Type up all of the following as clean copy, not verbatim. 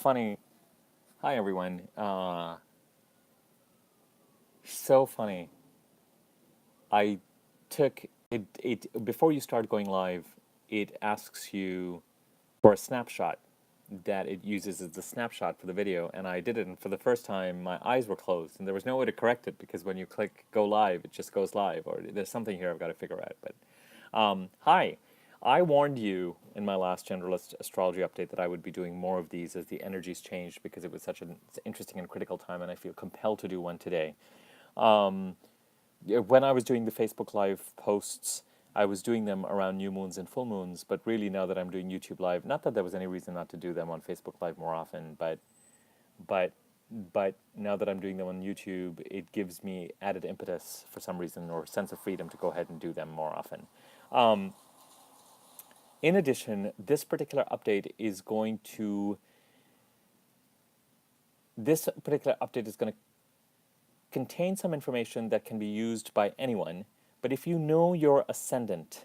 funny. Hi, everyone. So funny. I took it before you start going live. It asks you for a snapshot that it uses as the snapshot for the video, and I did it. And for the first time, my eyes were closed, and there was no way to correct it because when you click go live, it just goes live. Or there's something here I've got to figure out. But hi. I warned you in my last generalist astrology update that I would be doing more of these as the energies changed because it was such an interesting and critical time, and I feel compelled to do one today. When I was doing the Facebook Live posts, I was doing them around new moons and full moons, but really now that I'm doing YouTube Live, not that there was any reason not to do them on Facebook Live more often, but but now that I'm doing them on YouTube, it gives me added impetus for some reason or sense of freedom to go ahead and do them more often. In addition, this particular update is going to contain some information that can be used by anyone. But if you know your ascendant,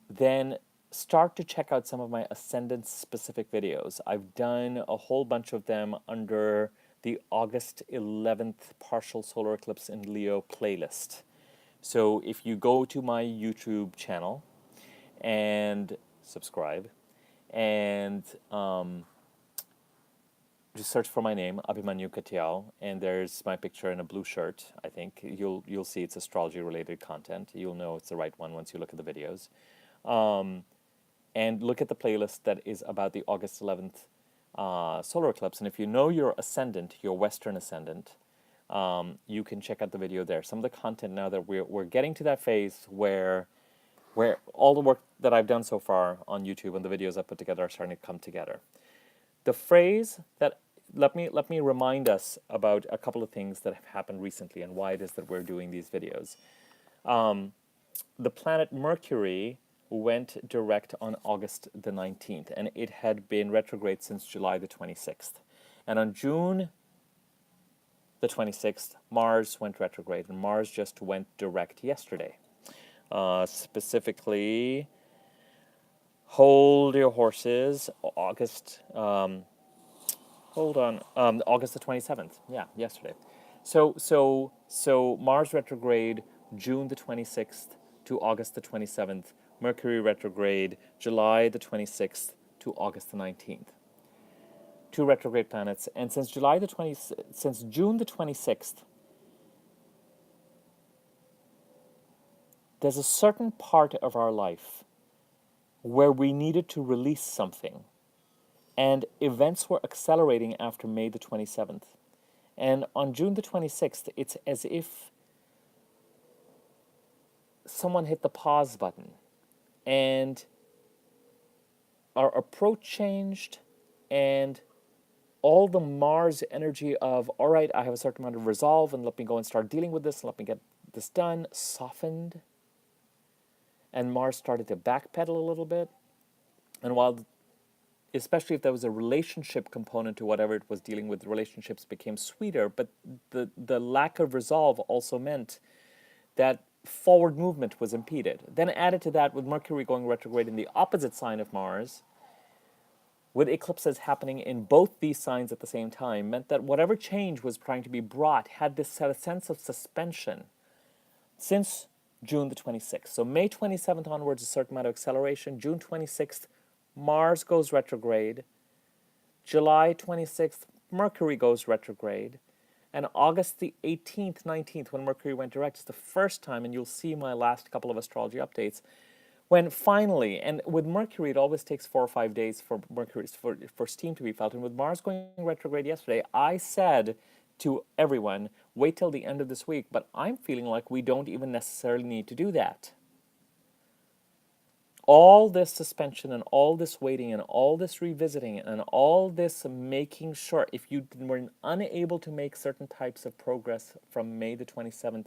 then start to check out some of my ascendant specific videos. I've done a whole bunch of them under the August 11th partial solar eclipse in Leo playlist. So if you go to my YouTube channel and subscribe and just search for my name, Abhimanyu Katyal, and there's my picture in a blue shirt. I think you'll see it's astrology related content. You'll know it's the right one once you look at the videos. And look at the playlist that is about the August 11th solar eclipse. And if you know your ascendant, your Western ascendant, you can check out the video there. Some of the content now that we're getting to that phase where all the work that I've done so far on YouTube and the videos I put together are starting to come together. The phrase that let me remind us about a couple of things that have happened recently and why it is that we're doing these videos. The planet Mercury went direct on August the 19th, and it had been retrograde since July the 26th. And on June the 26th, Mars went retrograde, and Mars just went direct yesterday. Specifically, hold your horses, August the 27th. Yeah, yesterday. So Mars retrograde June the 26th to August the 27th. Mercury retrograde July the 26th to August the 19th. Two retrograde planets, and since June the 26th, there's a certain part of our life where we needed to release something. And events were accelerating after May the 27th. And on June the 26th, it's as if someone hit the pause button and our approach changed, and all the Mars energy of, all right, I have a certain amount of resolve and let me go and start dealing with this and let me get this done, softened. And Mars started to backpedal a little bit. And while especially if there was a relationship component to whatever it was dealing with, relationships became sweeter, but the lack of resolve also meant that forward movement was impeded. Then added to that, with Mercury going retrograde in the opposite sign of Mars, with eclipses happening in both these signs at the same time, meant that whatever change was trying to be brought had this sense of suspension since June the 26th. So May 27th onwards, a certain amount of acceleration. June 26th, Mars goes retrograde. July 26th, Mercury goes retrograde. And August the 18th, 19th, when Mercury went direct, is the first time, and you'll see my last couple of astrology updates, when finally, and with Mercury, it always takes 4 or 5 days for steam to be felt. And with Mars going retrograde yesterday, I said to everyone, wait till the end of this week, but I'm feeling like we don't even necessarily need to do that. All this suspension and all this waiting and all this revisiting and all this making sure, if you were unable to make certain types of progress from May the 27th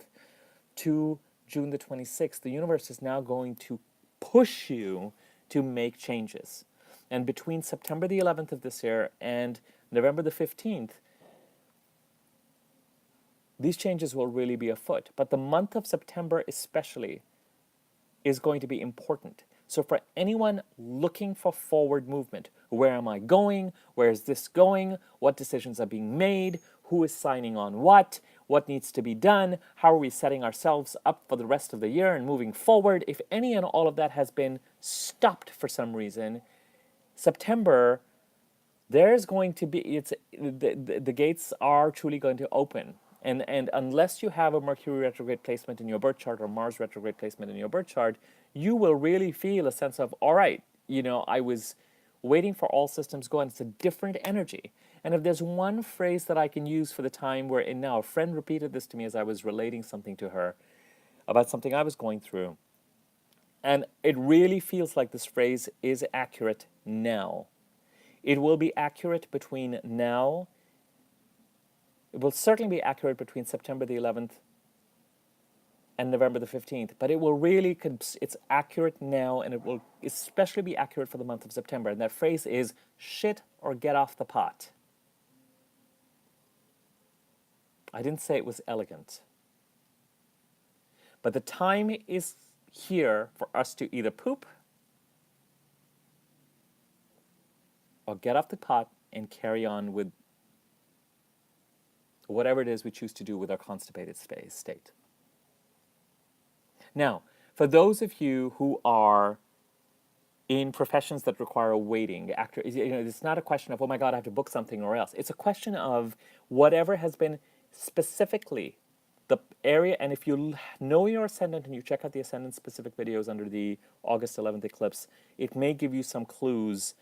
to June the 26th, the universe is now going to push you to make changes. And between September the 11th of this year and November the 15th, these changes will really be afoot. But the month of September especially is going to be important. So for anyone looking for forward movement, where am I going? Where is this going? What decisions are being made? Who is signing on what? What needs to be done? How are we setting ourselves up for the rest of the year and moving forward? If any and all of that has been stopped for some reason, September, there's going to be, the gates are truly going to open. And unless you have a Mercury retrograde placement in your birth chart or Mars retrograde placement in your birth chart, you will really feel a sense of, all right, I was waiting for all systems go, and it's a different energy. And if there's one phrase that I can use for the time we're in now, a friend repeated this to me as I was relating something to her about something I was going through. And it really feels like this phrase is accurate now. It will be accurate between now. It will certainly be accurate between September the 11th and November the 15th, but it will really, it's accurate now, and it will especially be accurate for the month of September. And that phrase is shit or get off the pot. I didn't say it was elegant. But the time is here for us to either poop or get off the pot and carry on with whatever it is we choose to do with our constipated state. Now, for those of you who are in professions that require waiting, it's not a question of, oh my God, I have to book something or else. It's a question of whatever has been specifically the area, and if you know your ascendant and you check out the ascendant specific videos under the August 11th eclipse, it may give you some clues.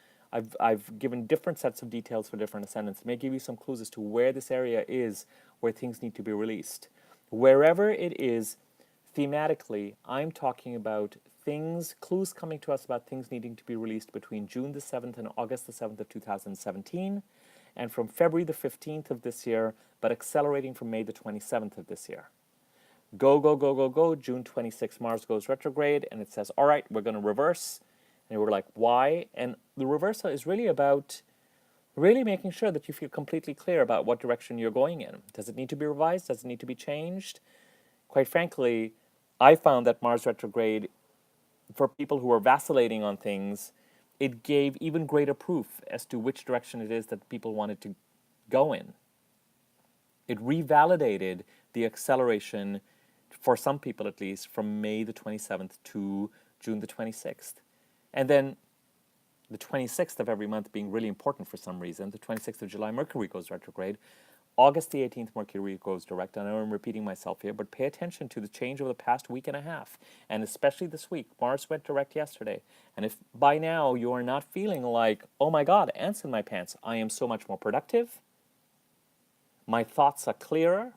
I've given different sets of details for different ascendants. It may give you some clues as to where this area is where things need to be released. Wherever it is, thematically, I'm talking about clues coming to us about things needing to be released between June the 7th and August the 7th of 2017, and from February the 15th of this year, but accelerating from May the 27th of this year. Go, go, go, go, go. June 26th, Mars goes retrograde, and it says, all right, we're going to reverse. And we're like, why? And the reversal is really about really making sure that you feel completely clear about what direction you're going in. Does it need to be revised? Does it need to be changed? Quite frankly, I found that Mars retrograde, for people who are vacillating on things, it gave even greater proof as to which direction it is that people wanted to go in. It revalidated the acceleration, for some people at least, from May the 27th to June the 26th. And then the 26th of every month being really important for some reason, the 26th of July, Mercury goes retrograde. August the 18th, Mercury goes direct. I know I'm repeating myself here, but pay attention to the change over the past week and a half, and especially this week. Mars went direct yesterday. And if by now you are not feeling like, oh my God, ants in my pants, I am so much more productive, my thoughts are clearer,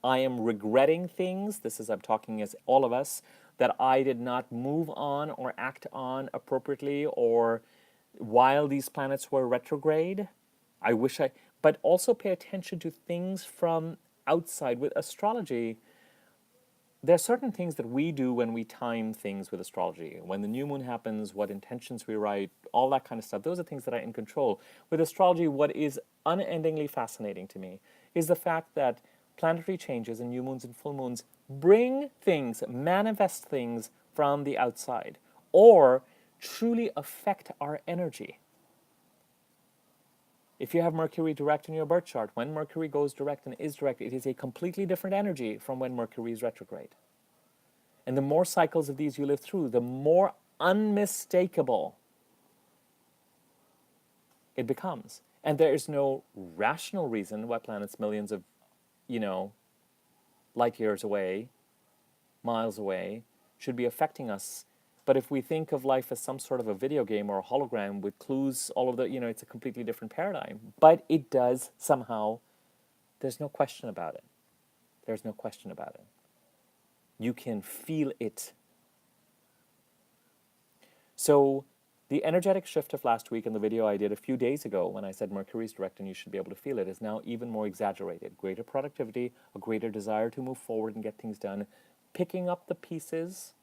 I am regretting things, this is, I'm talking as all of us, that I did not move on or act on appropriately or while these planets were retrograde. But also pay attention to things from outside. With astrology, there are certain things that we do when we time things with astrology. When the new moon happens, what intentions we write, all that kind of stuff. Those are things that are in control. With astrology, what is unendingly fascinating to me is the fact that planetary changes and new moons and full moons bring things, manifest things from the outside, or truly affect our energy. If you have Mercury direct in your birth chart, when Mercury goes direct and is direct, it is a completely different energy from when Mercury is retrograde. And the more cycles of these you live through, the more unmistakable it becomes. And there is no rational reason why planets millions of, light years away, miles away, should be affecting us. But if we think of life as some sort of a video game or a hologram with clues, all of the, it's a completely different paradigm. But it does somehow, there's no question about it. There's no question about it. You can feel it. So the energetic shift of last week in the video I did a few days ago when I said Mercury's direct and you should be able to feel it is now even more exaggerated. Greater productivity, a greater desire to move forward and get things done, picking up the pieces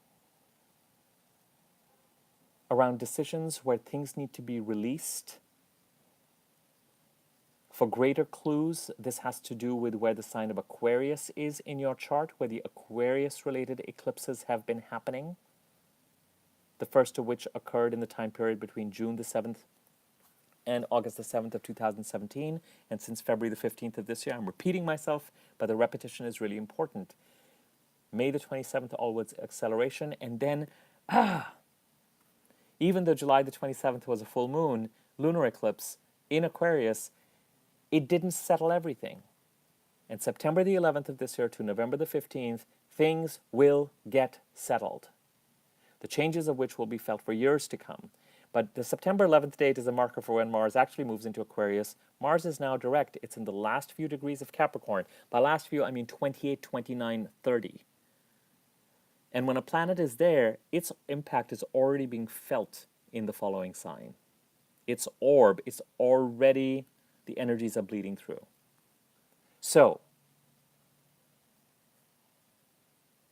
around decisions where things need to be released. For greater clues, this has to do with where the sign of Aquarius is in your chart, where the Aquarius-related eclipses have been happening. the first of which occurred in the time period between June the 7th and August the 7th of 2017, and since February the 15th of this year. I'm repeating myself, but the repetition is really important. May the 27th onwards acceleration, and then, even though July the 27th was a full moon, lunar eclipse in Aquarius, it didn't settle everything. And September the 11th of this year to November the 15th, things will get settled, the changes of which will be felt for years to come. But the September 11th date is a marker for when Mars actually moves into Aquarius. Mars is now direct. It's in the last few degrees of Capricorn. By last few, I mean 28, 29, 30. And when a planet is there, its impact is already being felt in the following sign. Its orb is already, the energies are bleeding through. So,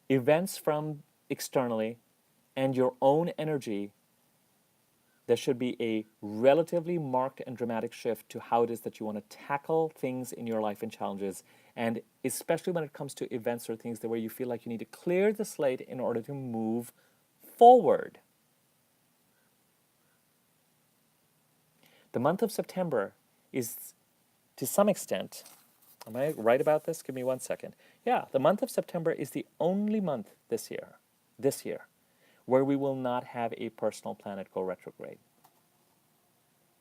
events from externally and your own energy, there should be a relatively marked and dramatic shift to how it is that you want to tackle things in your life and challenges, and especially when it comes to events or things where you feel like you need to clear the slate in order to move forward. The month of September is, to some extent, am I right about this? Give me 1 second. Yeah, the month of September is the only month this year, where we will not have a personal planet go retrograde.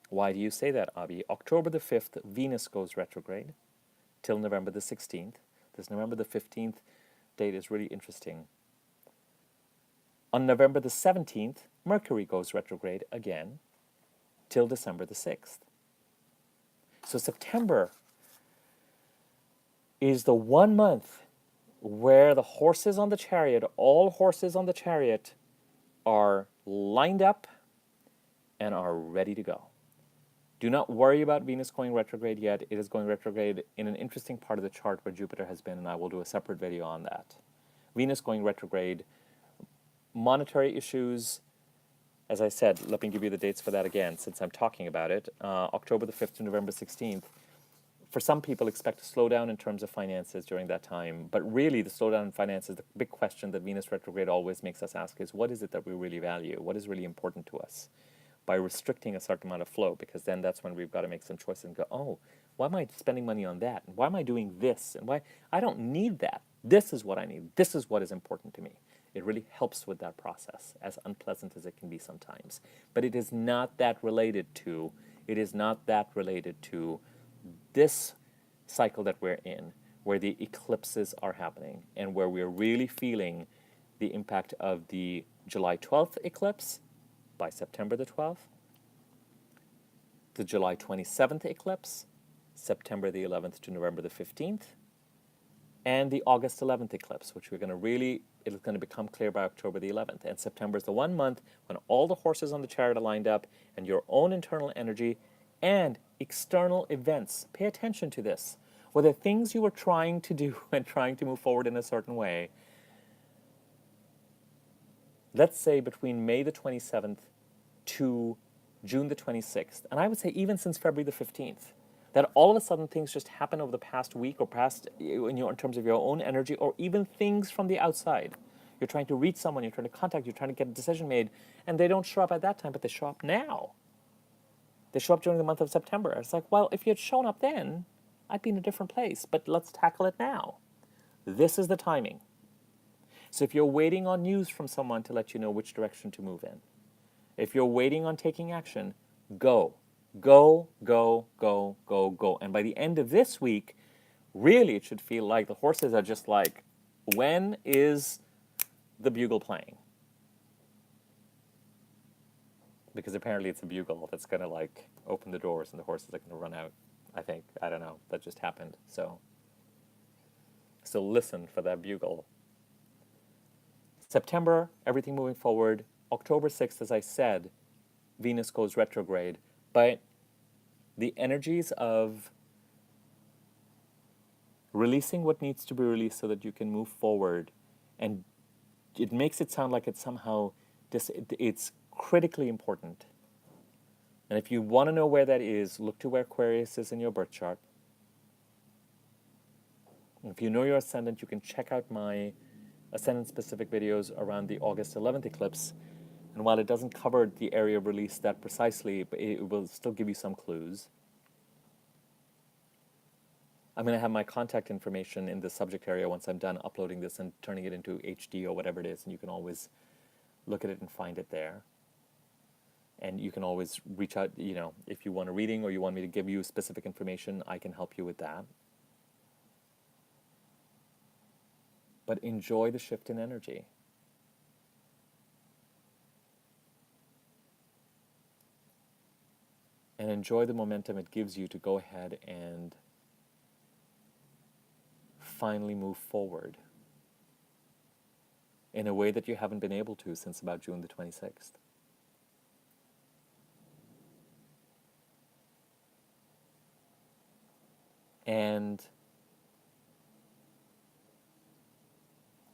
Why do you say that, Abhi? October the 5th, Venus goes retrograde till November the 16th. This November the 15th date is really interesting. On November the 17th, Mercury goes retrograde again till December the 6th. So September is the one month where the horses on the chariot, all horses on the chariot, are lined up and are ready to go. Do not worry about Venus going retrograde yet. It is going retrograde in an interesting part of the chart where Jupiter has been, and I will do a separate video on that. Venus going retrograde, monetary issues, as I said, let me give you the dates for that again since I'm talking about it. October the 5th to November 16th. For some people, expect a slowdown in terms of finances during that time. But really, the slowdown in finances, the big question that Venus retrograde always makes us ask is, what is it that we really value? What is really important to us? By restricting a certain amount of flow, because then that's when we've got to make some choices and go, oh, why am I spending money on that? And why am I doing this? And why? I don't need that. This is what I need. This is what is important to me. It really helps with that process, as unpleasant as it can be sometimes. But it is not that related to this cycle that we're in, where the eclipses are happening and where we're really feeling the impact of the July 12th eclipse by September the 12th, the July 27th eclipse, September the 11th to November the 15th, and the August 11th eclipse, which it's going to become clear by October the 11th. And September is the 1 month when all the horses on the chariot are lined up and your own internal energy and external events. Pay attention to this. Whether things you were trying to do and trying to move forward in a certain way, let's say between May the 27th to June the 26th, and I would say even since February the 15th, that all of a sudden things just happen over the past week or in terms of your own energy, or even things from the outside. You're trying to reach someone, you're trying to contact, you're trying to get a decision made, and they don't show up at that time, but they show up now. They show up during the month of September. It's like, well, if you had shown up then, I'd be in a different place, but let's tackle it now. This is the timing. So if you're waiting on news from someone to let you know which direction to move in, if you're waiting on taking action, go. Go, go, go, go, go. And by the end of this week, really it should feel like the horses are just like, when is the bugle playing? Because apparently it's a bugle that's going to like open the doors and the horses are going to run out. I think. I don't know. That just happened. So listen for that bugle. September, everything moving forward. October 6th, as I said, Venus goes retrograde. But the energies of releasing what needs to be released so that you can move forward, and it makes it sound like it's somehow, it's critically important. And if you want to know where that is, look to where Aquarius is in your birth chart. If you know your ascendant, you can check out my ascendant-specific videos around the August 11th eclipse. And while it doesn't cover the area of release that precisely, but it will still give you some clues. I'm going to have my contact information in the subject area once I'm done uploading this and turning it into HD or whatever it is, and you can always look at it and find it there. And you can always reach out, if you want a reading or you want me to give you specific information, I can help you with that. But enjoy the shift in energy. And enjoy the momentum it gives you to go ahead and finally move forward in a way that you haven't been able to since about June the 26th. And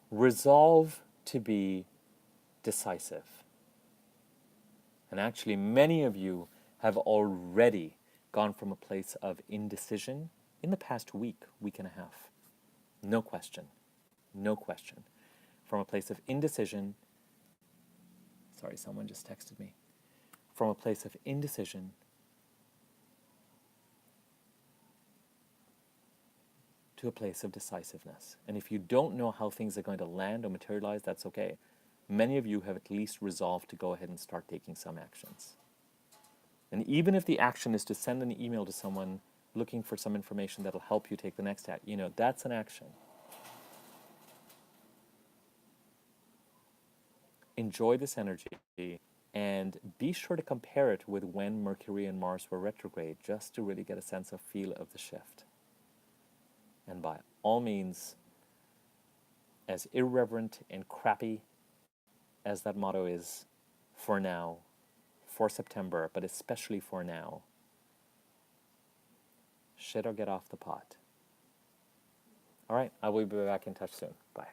resolve to be decisive. And actually, many of you have already gone from a place of indecision in the past week and a half. No question. No question. From a place of indecision, sorry, someone just texted me. From a place of indecision to a place of decisiveness. And if you don't know how things are going to land or materialize, that's okay. Many of you have at least resolved to go ahead and start taking some actions. And even if the action is to send an email to someone looking for some information that'll help you take the next step, that's an action. Enjoy this energy and be sure to compare it with when Mercury and Mars were retrograde, just to really get a sense of feel of the shift. And by all means, as irreverent and crappy as that motto is for now, for September, but especially for now, shit or get off the pot. All right, I will be back in touch soon. Bye.